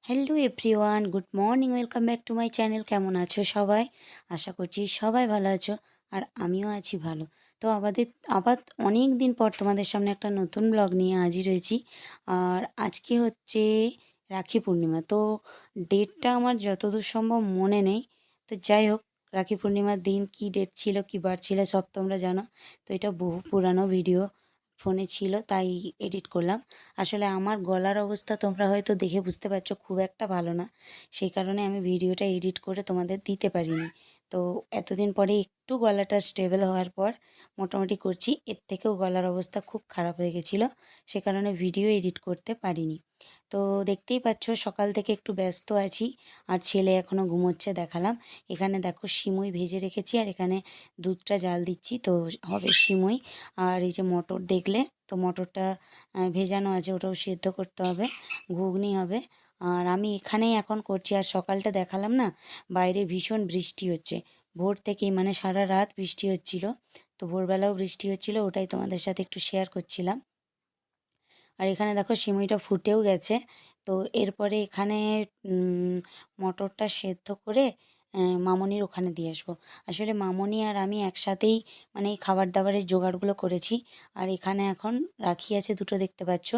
Hello everyone, good morning, welcome back to my channel. কেমন আছো সবাই? আশা করছি সবাই ভালো আছো, আর আমিও আছি ভালো। তো আবার অনেক দিন পর তোমাদের সামনে একটা নতুন ব্লগ নিয়ে হাজির হয়েছি। আর আজকে হচ্ছে রাখি পূর্ণিমা। তো ডেটটা আমার যতদূর সম্ভব মনে নেই। তো যাই হোক, রাখি পূর্ণিমার দিন কী ডেট ছিল, কী বার ছিল, সব তোমরা জানো। তো এটা বহু পুরানো ভিডিও ফোনে ছিল, তাই এডিট করলাম। আসলে আমার গলার অবস্থা তোমরা হয়তো দেখে বুঝতে পারছো খুব একটা ভালো না, সেই কারণে আমি ভিডিওটা এডিট করে তোমাদের দিতে পারিনি। তো এতদিন পরে একটু গলাটা স্টেবল হওয়ার পর মোটামুটি করছি। এর থেকেও গলার অবস্থা খুব খারাপ হয়ে গেছিলো, সে কারণে ভিডিও এডিট করতে পারিনি। তো দেখতেই পাচ্ছ সকাল থেকে একটু ব্যস্ত আছি, আর ছেলে এখনও ঘুমোচ্ছে দেখালাম। এখানে দেখো সিমুই ভেজে রেখেছি, আর এখানে দুধটা জাল দিচ্ছি, তো হবে সিমুই। আর এই যে মটর দেখলে, তো মটরটা ভেজানো আছে, ওটাও সেদ্ধ করতে হবে, ঘুগনি হবে। আর আমি এখানেই এখন করছি। আর সকালটা দেখালাম না, বাইরে ভীষণ বৃষ্টি হচ্ছে ভোর থেকেই, মানে সারা রাত বৃষ্টি হচ্ছিল। তো ভোরবেলাও বৃষ্টি হচ্ছিল, ওটাই তোমাদের সাথে একটু শেয়ার করছিলাম। আর এখানে দেখো সিমুইটা ফুটেও গেছে। তো এরপরে এখানে মটরটা সেদ্ধ করে মামনির ওখানে দিয়ে আসবো। আসলে মামনি আর আমি একসাথেই মানে এই খাবার দাবারের জোগাড়গুলো করেছি। আর এখানে এখন রাখি আছে দুটো, দেখতে পাচ্ছ।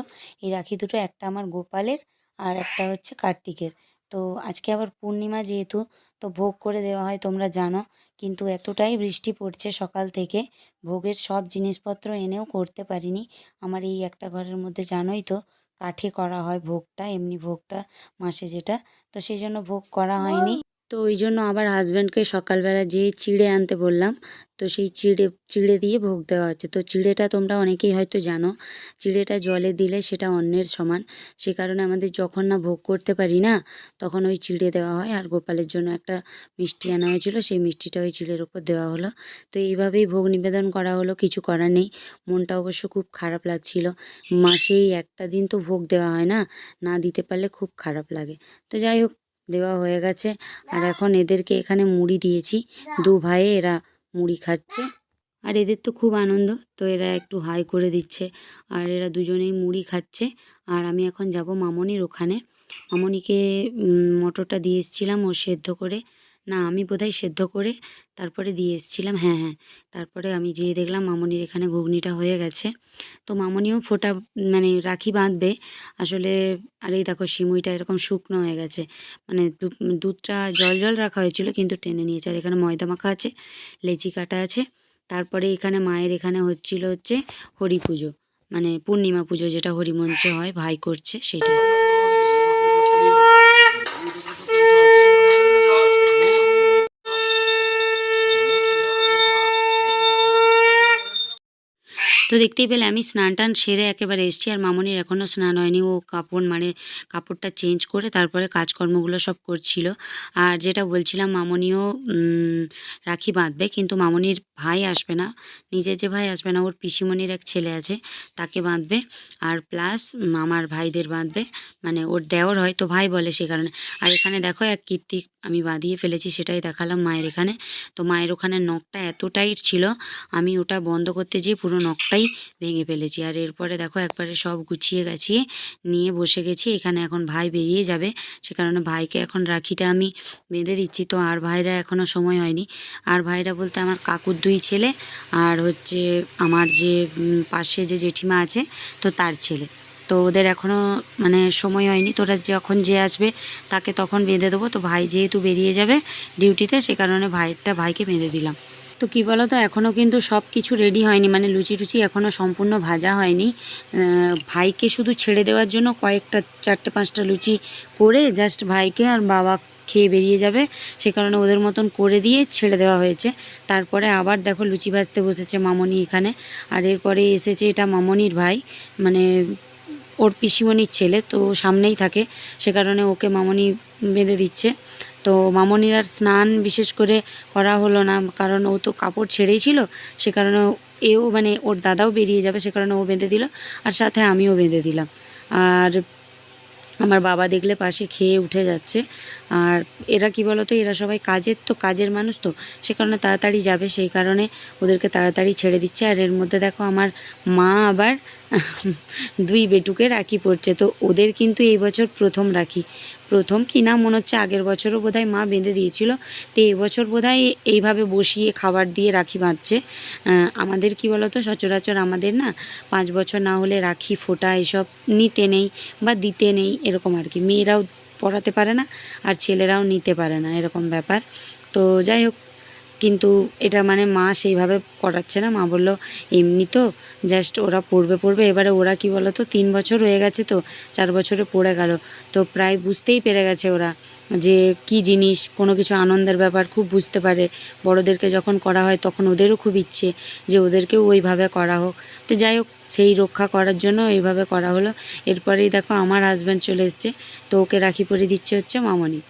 এই রাখি দুটো, একটা আমার গোপালের আর একটা হচ্ছে কার্তিকের। তো আজকে আবার পূর্ণিমা যেহেতু, তো ভোগ করে দেওয়া হয় তোমরা জানো। কিন্তু এতটাই বৃষ্টি পড়ছে সকাল থেকে, ভোগের সব জিনিসপত্র এনেও করতে পারিনি। আমার এই একটা ঘরের মধ্যে জানোই তো, কাঠে করা হয় ভোগটা, এমনি ভোগটা মাসে যেটা, তো সেই জন্য ভোগ করা হয়নি। তো ওই জন্য আবার হাজব্যান্ডকে সকালবেলা যেয়ে চিড়ে আনতে বললাম। তো সেই চিড়ে দিয়ে ভোগ দেওয়া হচ্ছে। তো চিড়েটা তোমরা অনেকেই হয়তো জানো, চিড়েটা জলে দিলে সেটা অন্নের সমান। সে কারণে আমাদের যখন না ভোগ করতে পারি না, তখন ওই চিড়ে দেওয়া হয়। আর গোপালের জন্য একটা মিষ্টি আনা হয়েছিল, সেই মিষ্টিটা ওই চিড়ের উপর দেওয়া হলো। তো এইভাবেই ভোগ নিবেদন করা হলো, কিছু করার নেই। মনটা অবশ্য খুব খারাপ লাগছিল, মাসেই একটা দিন তো ভোগ দেওয়া হয় না, না দিতে পারলে খুব খারাপ লাগে। তো যাই হোক, দেওয়া হয়ে গেছে। আর এখন এদেরকে এখানে মুড়ি দিয়েছি, দু ভাইয়ে এরা মুড়ি খাচ্ছে। আর এদের তো খুব আনন্দ, তো এরা একটু হাই করে দিচ্ছে, আর এরা দুজনেই মুড়ি খাচ্ছে। আর আমি এখন যাব মামনির ওখানে। মামনিকে মটরটা দিয়ে এসেছিলাম ও সেদ্ধ করে, না আমি বোধহয় সেদ্ধ করে তারপরে দিয়ে এসেছিলাম, হ্যাঁ হ্যাঁ। তারপরে আমি যেয়ে দেখলাম মামনির এখানে ঘুগনিটা হয়ে গেছে। তো মামনিও ফোঁটা মানে রাখি বাঁধবে আসলে। আর এই দেখো সিমুইটা এরকম শুকনো হয়ে গেছে, মানে দুধটা জল জল রাখা হয়েছিল কিন্তু টেনে নিয়েছে। আর এখানে ময়দা মাখা আছে, লেচি কাটা আছে। তারপরে এখানে মায়ের এখানে হচ্ছে হরি পুজো, মানে পূর্ণিমা পুজো, যেটা হরিমঞ্চে হয়, ভাই করছে সেটা। তো দেখতেই পেলে আমি স্নান টান সেরে একেবারে এসেছি, আর মামনির এখনও স্নান হয়নি। ও কাপড়টা চেঞ্জ করে তারপরে কাজকর্মগুলো সব করছিল। আর যেটা বলছিলাম, মামনিও রাখি বাঁধবে, কিন্তু মামনির ভাই আসবে না, নিজের যে ভাই আসবে না, ওর পিসিমণির এক ছেলে আছে, তাকে বাঁধবে। আর প্লাস আমার ভাইদের বাঁধবে, মানে ওর দেওর হয় তো ভাই বলে, সে কারণে। আর এখানে দেখো এক কীর্তি আমি বাঁধিয়ে ফেলেছি, সেটাই দেখালাম মায়ের এখানে। তো মায়ের ওখানে নখটা এত টাইট ছিল, আমি ওটা বন্ধ করতে যেয়ে পুরো নখটাই ভেঙে ফেলেছি। আর এরপরে দেখো একবারে সব গুছিয়ে গাছিয়ে নিয়ে বসে গেছি। এখানে এখন ভাই বেরিয়ে যাবে, সে কারণে ভাইকে এখন রাখিটা আমি বেঁধে দিচ্ছি। তো আর ভাইরা এখনও সময় হয়নি। আর ভাইরা বলতে আমার কাকুর দুই ছেলে, আর হচ্ছে আমার যে পাশে যে জেঠিমা আছে, তো তার ছেলে। তো ওদের এখনও মানে সময় হয়নি। তোরা যখন যে আসবে তাকে তখন বেঁধে দেবো। তো ভাই যেহেতু বেরিয়ে যাবে ডিউটিতে, সে কারণে ভাইকে বেঁধে দিলাম। তো কী বলো তো, এখনও কিন্তু সব কিছু রেডি হয়নি, মানে লুচি টুচি এখনও সম্পূর্ণ ভাজা হয়নি। ভাইকে শুধু ছেড়ে দেওয়ার জন্য কয়েকটা 4-5টা লুচি করে জাস্ট ভাইকে আর বাবা খেয়ে বেরিয়ে যাবে, সে কারণে ওদের মতন করে দিয়ে ছেড়ে দেওয়া হয়েছে। তারপরে আবার দেখো লুচি ভাজতে বসেছে মামনি এখানে। আর এরপরে এসেছে, এটা মামনির ভাই, মানে ওর পিসিমণির ছেলে, তো সামনেই থাকে, সে কারণে ওকে মামনি বেঁধে দিচ্ছে। তো মামনির আর স্নান বিশেষ করে করা হলো না, কারণ ও তো কাপড় ছেড়েই ছিল, সে কারণে এও মানে ওর দাদাও বেরিয়ে যাবে, সে কারণে ও বেঁধে দিল, আর সাথে আমিও বেঁধে দিলাম। আর আমার বাবা দেখলে পাশে খেয়ে উঠে যাচ্ছে। আর এরা কি বলো তো, এরা সবাই কাজের মানুষ, তো সে কারণে তাড়াতাড়ি যাবে, সেই কারণে ওদেরকে তাড়াতাড়ি ছেড়ে দিচ্ছে। আর এর মধ্যে দেখো আমার মা আবার দুই বেটুকে রাখি পড়ছে। তো ওদের কিন্তু এই বছর প্রথম রাখি, প্রথম কি না মনে হচ্ছে আগের বছরও বোধহয় মা বেঁধে দিয়েছিল, তো এই বছর বোধহয় এইভাবে বসিয়ে খাবার দিয়ে রাখি বাঁধছে। আমাদের কি বলতো, সচরাচর আমাদের না 5 বছর না হলে রাখি ফোঁটা এসব নিতে নেই বা দিতে নেই, এরকম আর কি। মেয়েরাও পড়াতে পারে না আর ছেলেরাও নিতে পারে না, এরকম ব্যাপার। তো যাই হোক, কিন্তু এটা মানে মা সেইভাবে করাচ্ছে না। মা বলল এমনি তো জাস্ট ওরা পড়বে। এবারে ওরা কি বলো তো, 3 বছর হয়ে গেছে, তো 4 বছরে পড়ে গেল, তো প্রায় বুঝতেই পেরে গেছে ওরা যে কি জিনিস, কোনো কিছু আনন্দের ব্যাপার খুব বুঝতে পারে। বড়োদেরকে যখন করা হয় তখন ওদেরও খুব ইচ্ছে যে ওদেরকেও ওইভাবে করা হোক। তো যাই হোক, সেই রক্ষা করার জন্য এইভাবে করা হলো। এরপরেই দেখো আমার হাজব্যান্ড চলে এসছে, তো ওকে রাখি পরিয়ে দিচ্ছে হচ্ছে মামনি।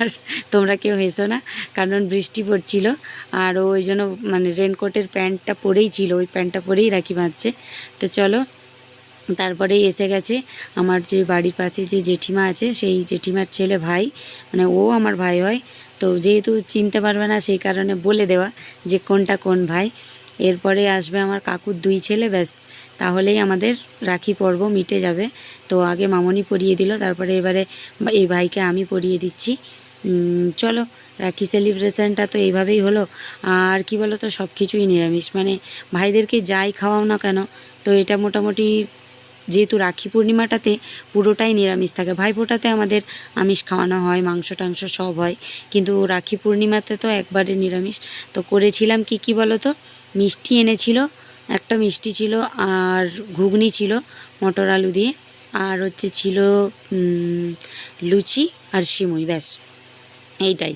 আর তোমরা কেউ হেসো না, কারণ বৃষ্টি পড়ছিল আর ও ওই জন্য মানে রেনকোটের প্যান্টটা পরেই ছিল, ওই প্যান্টটা পরেই রাখি বাঁধছে। তো চলো, তারপরেই এসে গেছে আমার যে বাড়ির পাশে যে জেঠিমা আছে, সেই জেঠিমার ছেলে ভাই, মানে ও আমার ভাই হয়। তো যেহেতু চিনতে পারবে না সেই কারণে বলে দেওয়া যে কোনটা কোন ভাই। এরপরে আসবে আমার কাকুর 2 ছেলে, ব্যাস তাহলেই আমাদের রাখি পর্ব মিটে যাবে। তো আগে মামনি পরিয়ে দিল, তারপরে এবারে এই ভাইকে আমি পরিয়ে দিচ্ছি। চলো, রাখি সেলিব্রেশনটা তো এইভাবেই হলো। আর কি বলো তো, সব কিছুই নিরামিষ, মানে ভাইদেরকে যাই খাওয়াও না কেন, তো এটা মোটামুটি যেহেতু রাখি পূর্ণিমাটাতে পুরোটাই নিরামিষ থাকে। ভাইফোঁটাতে আমাদের আমিষ খাওয়ানো হয়, মাংস টাংস সব হয়, কিন্তু রাখি পূর্ণিমাতে তো একবারে নিরামিষ। তো করেছিলাম কি বলো তো, মিষ্টি এনেছিল, একটা মিষ্টি ছিল আর ঘুগনি ছিল মটর আলু দিয়ে, আর হচ্ছে ছিল লুচি আর সিমুই, ব্যাস এইটাই।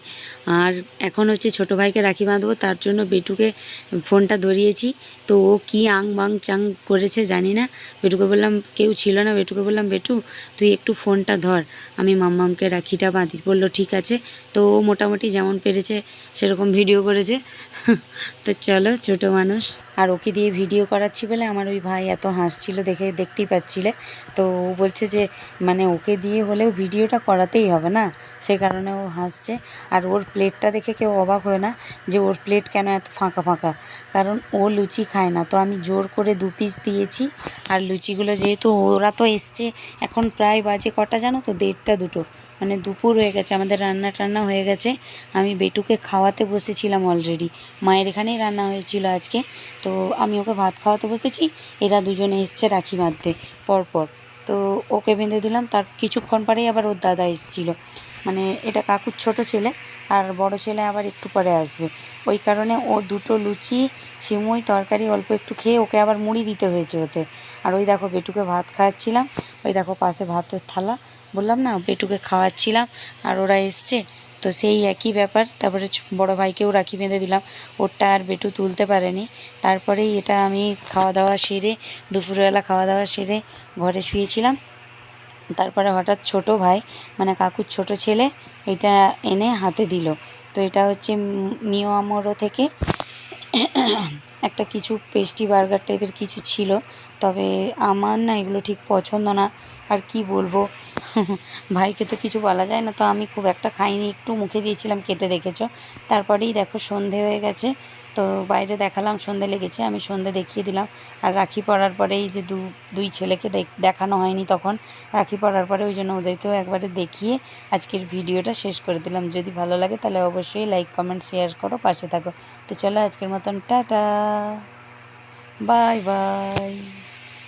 আর এখন হচ্ছে ছোটো ভাইকে রাখি বাঁধবো, তার জন্য বেটুকে ফোনটা ধরিয়েছি। তো ও কী আং বাং চাং করেছে জানি না। বেটুকে বললাম, কেউ ছিল না, বেটুকে বললাম বেটু তুই একটু ফোনটা ধর, আমি মাম্মামকে রাখিটা বাঁধি। বললো ঠিক আছে। তো ও মোটামুটি যেমন পেরেছে সেরকম ভিডিও করেছে। তো চলো, ছোটো মানুষ। আর ওকে দিয়ে ভিডিও করাচ্ছি বলে আমার ওই ভাই এত হাসছিল, দেখতেই পাচ্ছিলে। তো ও বলছে যে মানে ওকে দিয়ে হলেও ভিডিওটা করাতেই হবে না, সে কারণে ও হাসছে। আর ওর প্লেটটা দেখে কেউ অবাক হয় না যে ওর প্লেট কেন এত ফাঁকা ফাঁকা, কারণ ও লুচি খায় না। তো আমি জোর করে 2 পিস দিয়েছি। আর লুচিগুলো যেহেতু ওরা তো এসছে, এখন প্রায় বাজে কটা জানো তো, 1:30-2, মানে দুপুর হয়ে গেছে, আমাদের রান্না টান্না হয়ে গেছে। আমি বেটুকে খাওয়াতে বসেছিলাম অলরেডি, মায়ের এখানেই রান্না হয়েছিল আজকে। তো আমি ওকে ভাত খাওয়াতে বসেছি, এরা দুজনে এসছে রাখি বাঁধতে পরপর। তো ওকে বেঁধে দিলাম, তার কিছুক্ষণ পরেই আবার ওর দাদা এসেছিলো, মানে এটা কাকুর ছোট ছেলে, আর বড় ছেলে আবার একটু পরে আসবে। ওই কারণে ও 2টো লুচি, সিমুই, তরকারি অল্প একটু খেয়ে ওকে আবার মুড়ি দিতে হয়েছে ওতে। আর ওই দেখো বেটুকে ভাত খাওয়াচ্ছিলাম, ওই দেখো পাশে ভাতের থালা, বললাম না বেটুকে খাওয়াচ্ছিলাম আর ওরা এসছে। তো সেই একই ব্যাপার। তারপরে বড় ভাইকেও রাখি বেঁধে দিলাম, ওরটা আর বেটু তুলতে পারেনি। তারপরেই এটা আমি খাওয়া দাওয়া সেরে, দুপুরবেলা খাওয়া দাওয়া সেরে ঘরে শুয়েছিলাম। তারপরে হঠাৎ ছোট ভাই, মানে কাকুর ছোট ছেলে, এটা এনে হাতে দিল। তো এটা হচ্ছে মিও আমোরো থেকে একটা কিছু পেস্টি বার্গার টাইপের কিছু ছিল, তবে আমার না এগুলো ঠিক পছন্দ না। আর কি বলবো, ভাইকে তো কিছু বলা যায় না। তো আমি খুব একটা খাইনি, একটু মুখে দিয়েছিলাম, কেটে রেখেছো। তারপরেই দেখো সন্ধে হয়ে গেছে, তো বাইরে দেখালাম সন্ধে লেগেছে, আমি সন্ধে দেখিয়ে দিলাম। আর রাখি পরার পরে এই যে দুই ছেলেকে দেখানো হয়নি তখন, রাখি পরার পরে ওই জন্য ওদেরকেও একবারে দেখিয়ে আজকের ভিডিওটা শেষ করে দিলাম। যদি ভালো লাগে তাহলে অবশ্যই লাইক কমেন্ট শেয়ার করো, পাশে থাকো। তো চলো আজকের মতন টাটা, বাই বাই।